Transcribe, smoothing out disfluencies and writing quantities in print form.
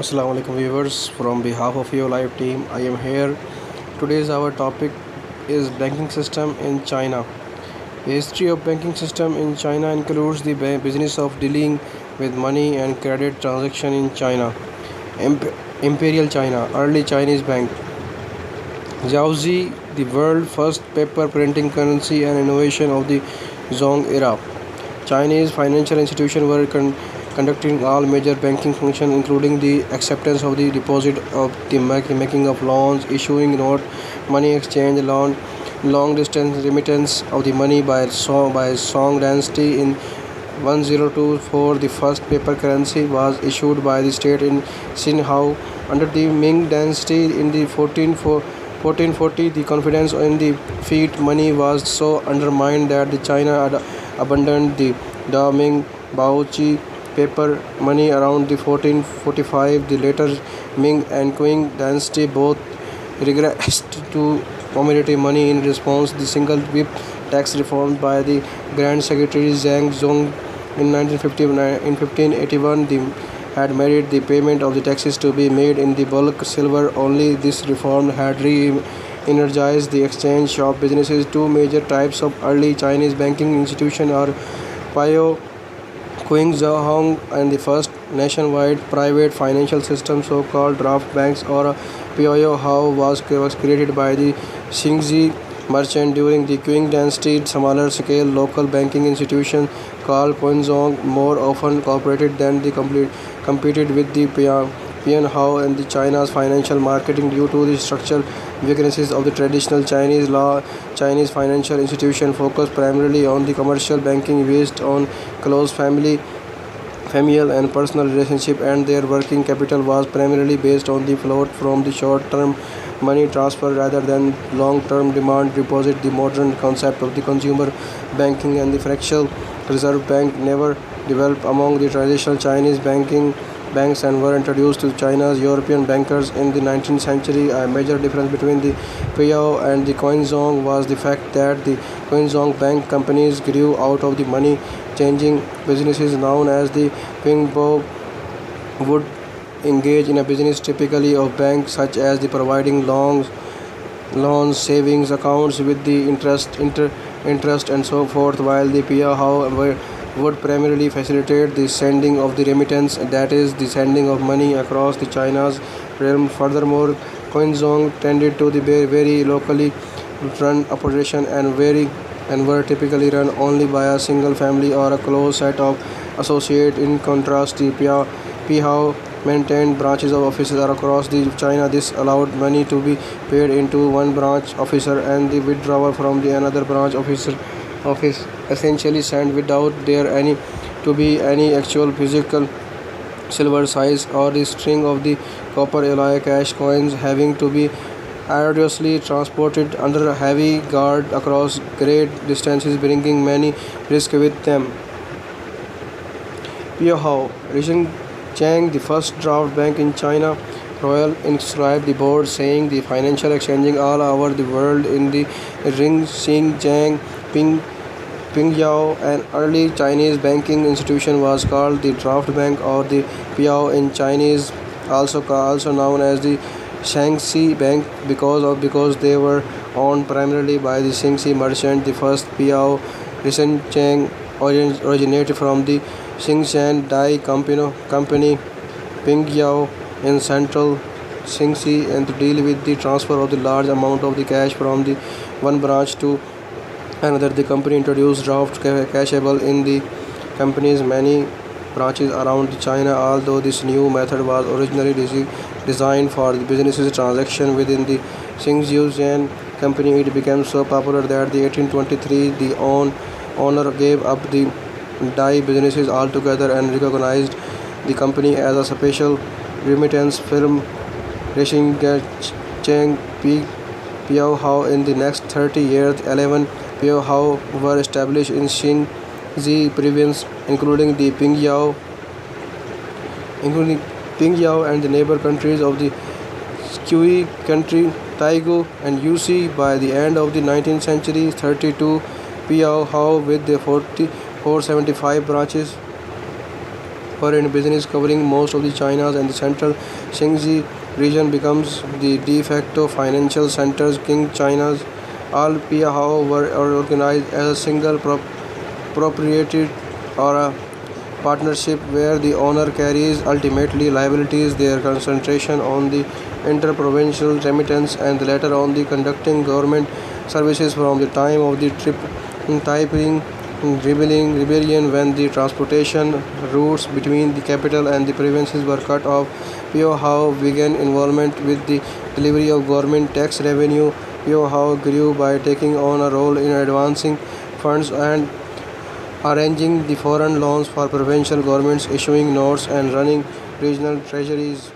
Assalamu alaikum viewers. From behalf of your live team, I am here. Today's our topic is banking system in China. The history of banking system in China includes the business of dealing with money and credit transaction in China. Imperial China, early Chinese bank. Jiaozi, the world first paper printing currency and innovation of the Zhong era. Chinese financial institutions were conducting all major banking functions, including the acceptance of the deposit of the making of loans, issuing note, money exchange, long distance remittance of the money by Song dynasty in 1024. The first paper currency was issued by the state in Xinhao under the Ming dynasty in the 1440. The confidence in the fiat money was so undermined that the China had abandoned the Da Ming Baozi paper money around the 1445. The later Ming and Qing dynasty both regressed to commodity money in response to the single whip tax reformed by the Grand Secretary Zhang Zong in 1959. In 1581, the had made the payment of the taxes to be made in the bulk silver only. This reform had energized the exchange shop businesses. Two major types of early Chinese banking institutions are Pio Qingzhong and the first nationwide private financial system, so-called draft banks or Pioyo Hao, was created by the Xingzi merchant during the Qing dynasty. Smaller scale local banking institutions called Quanzhong more often cooperated than the competed with the Pianhao and the China's financial marketing due to the structural weaknesses of the traditional Chinese law. Chinese financial institutions focus primarily on the commercial banking based on close familial and personal relationship, and their working capital was primarily based on the float from the short-term money transfer rather than long-term demand deposit. The modern concept of the consumer banking and the fractional reserve bank never developed among the traditional Chinese banks and were introduced to China's European bankers in the 19th century. A major difference between the Piyao and the Quanzhong was the fact that the Quanzhong bank companies grew out of the money changing businesses known as the Pingbo would engage in a business typically of banks such as the providing loans, savings accounts with the interest and so forth, while the Piyao would primarily facilitate the sending of the remittance, that is, the sending of money across the China's realm. Furthermore, Quanzhong tended to be very locally run operation and were typically run only by a single family or a close set of associates. In contrast, the Pihao maintained branches of offices across the China. This allowed money to be paid into one branch officer and the withdrawal from the another branch office essentially sent without there any to be any actual physical silver size or the string of the copper alloy cash coins having to be arduously transported under heavy guard across great distances, bringing many risks with them. Piahao, Risheng Chang, the first draft bank in China, Royal inscribed the board saying the financial exchanging all over the world in the Ring Xing Jiang Pingyao. An early Chinese banking institution was called the draft bank or the Piao in Chinese, also known as the Shaanxi Bank because they were owned primarily by the Xingxi merchant. The first Piao Chang originated from the Xingshan Dai Company Pingyao in central Xingxi and to deal with the transfer of the large amount of the cash from the one branch to another. The company introduced draft cashable in the company's many branches around China. Although this new method was originally designed for the business's transaction within the Xingjian company, it became so popular that the 1823 the owner gave up the Dai businesses altogether and recognized the company as a special remittance firm. Rishing Cheng Piao Hao in the next 30 years, 11 Piao Hao were established in Xingji province, including Pingyao and the neighbor countries of the Qi country, Taigu and UC. By the end of the 19th century, 32 Piao Hao with the 475 branches were in business covering most of the China and the central Xinjiang region becomes the de facto financial centers. King China's all Piahao were organized as a single proprietary or a partnership where the owner carries ultimately liabilities. Their concentration on the interprovincial remittance and later on the conducting government services from the time of the Taiping rebellion when the transportation routes between the capital and the provinces were cut off. Piao began involvement with the delivery of government tax revenue. Piao grew by taking on a role in advancing funds and arranging the foreign loans for provincial governments, issuing notes and running regional treasuries.